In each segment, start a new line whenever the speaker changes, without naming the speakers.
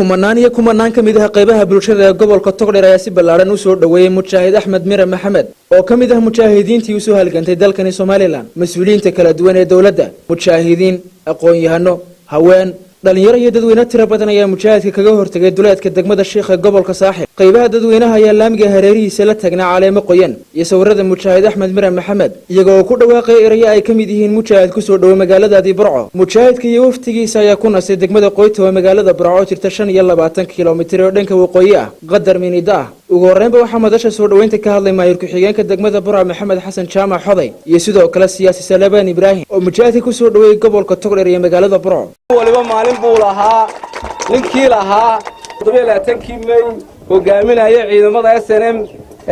kumanaan kamid ah qaybaha bulshada ee gobolka Togdheer ayaa si ballaaran u soo dhaweeyay Mujaahid axmed mire maxamed oo kamid ah mujaahidiintii u soo halgantay dalkani Soomaaliland mas'uuliyiinta kala duwan ee dawladda mujaahidiin aqoon-yahano haween dhalinyaro iyo dadweyne tiro badan ayaa mujaahidka kaga hortagay duleedka degmada Sheekh gobolka Saaxil qaybaha dadweynaha ayaa laamiga hareerihiisa la tagnaa caleemo qoyan iyo sawirada Mujaahid axmed mire maxamed iyagoo ku dhawaaqay eraya ay kamid yihiin mujaahid ku soo dhaw magaalada Burco mujaahidka iyo waftigiisa ayaa ku nasay degmada Qoyto ee magaalada Burco jirta 25 kiiloomitir oo dhanka waqooyi ah qadar minida ugu horeynba waxa madasha soo dhaweynta ka hadlay maayir ku xigeenka degmada Burco maxamed xasan jaamac xoday iyo sidoo kale siyaasi Salabaan Ibrahim oo mujaahidka ku soo dhaweeyay gobolka Togdheer iyo magaalada Burco
waliba maalin buu lahaa ninkii lahaa 17 May hogaaminaya ciidamada SNM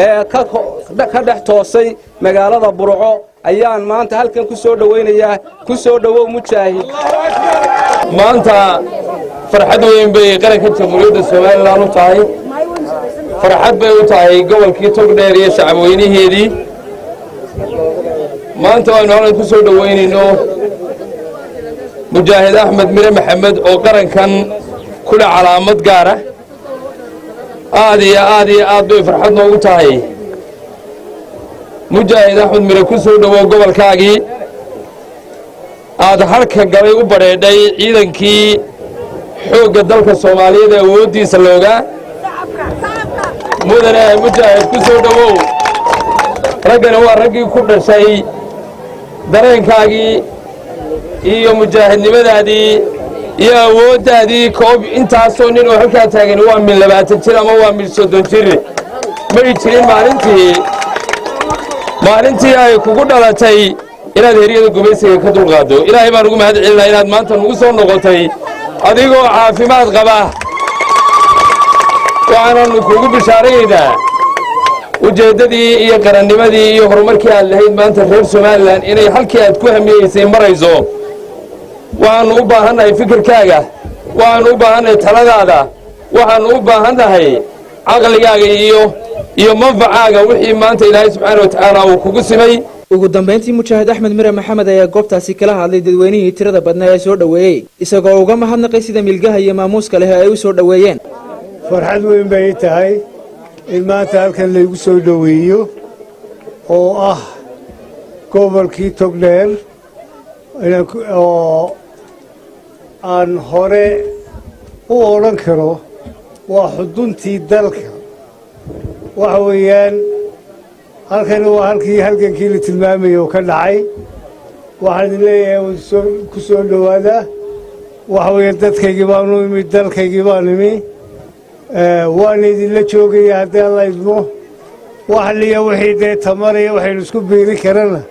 ee ka dhex toosay magaalada Burco ayaan maanta halkan ku soo dhaweynayaa ku soo dhawow mujaahid
maanta farxad weyn bay qaranka Jamhuuriyadda Soomaaliland u tahay farxad bay u tahay gobolkii Togdheer iyo shacabweynaheedii maanta waan ku soo dhaweynayno Mujaahid axmed mire maxamed oo qarankan kula calaamad gaar ah aad bay farxad noogu tahay Mujaahid axmed mire ku soo dhawow gobolkaagii aad halka galay u bareedhay ciidankii xoogga dalka Soomaaliyeed ee awoodiisa looga mudane mujaahid ku soo dhawow ragana waa raggii ku dhashay dareenkaagii iyo mujaahidnimadaadii iyo awooddaadii koob intaasoo nin oo halkaa taagan waa min 20 jir ama waa min 30 jir ma jirin maalintii ay kugu dhalatay inaad heriyada gumaysiga ka dulqaado ilaahay baan ugu mahad celinaa inaad maanta nagu soo noqotay adigoo caafimaad qaba waxaan kugu bishaaraynaa ujeedadii iyo qarannimadii iyo horumarkii aad lahayd maanta reer Soomaaliland inay halkii aad ku hamiyeysay marayso waxaan u baahanahay fikirkaaga waxaan u baahanahay taladaada waxaan u baahanahay aqligaaga iyo manfacaaga wixii maanta Ilaahay subxaanahu wa ta'aala uu kugu simay
ugu dambeyntii Mujaahid axmed mire maxamed ayaa goobtaasi kala hadlay dadweynihii tirada badnaa ee soo dhaweeyay isagoo uga mahadnaqay sida milgaha iyo maamuuska leh ay u soo dhaweeyeen
farxad weyn bay tahay in maanta halkan lagu soo dhaweeyo oo ah gobolkii Togdheer oo aan hore u oran karo waa xuduntii dalka waxa weeyaan halkan waa halkii la tilmaamayo ka dhacay waxaan leeyahay ku soo dhawaada waxa weeyaan dadkaygii baan u imid dalkaygii baan imi waan idinla joogaya haddii alla idmo wax liya wixii dee tamaraya waxaynu isku biiri karana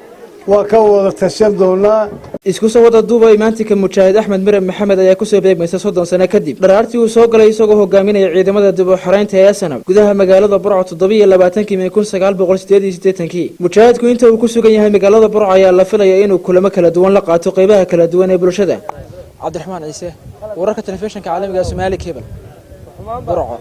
waa ka wada tashan doonaa
isku soo wada duubay maantika Mujaahid axmed mire maxamed ayaa ku soo beegmaysa 30 sano kadib dharaartii uu soo galay isagoo hogaaminaya ciidamada dib u xiraynta ee SNM gudaha magaalada Burco 27 May 1988 mujaahidku inta uu ku sugan yahay magaalada Burco ayaa la filayaa inuu kulamo kala duwan la qaato qaybaha kala duwan ee bulshada Cabdiraxmaan Ciise wararka telefishinka caalamiga Soomaali Cable Burco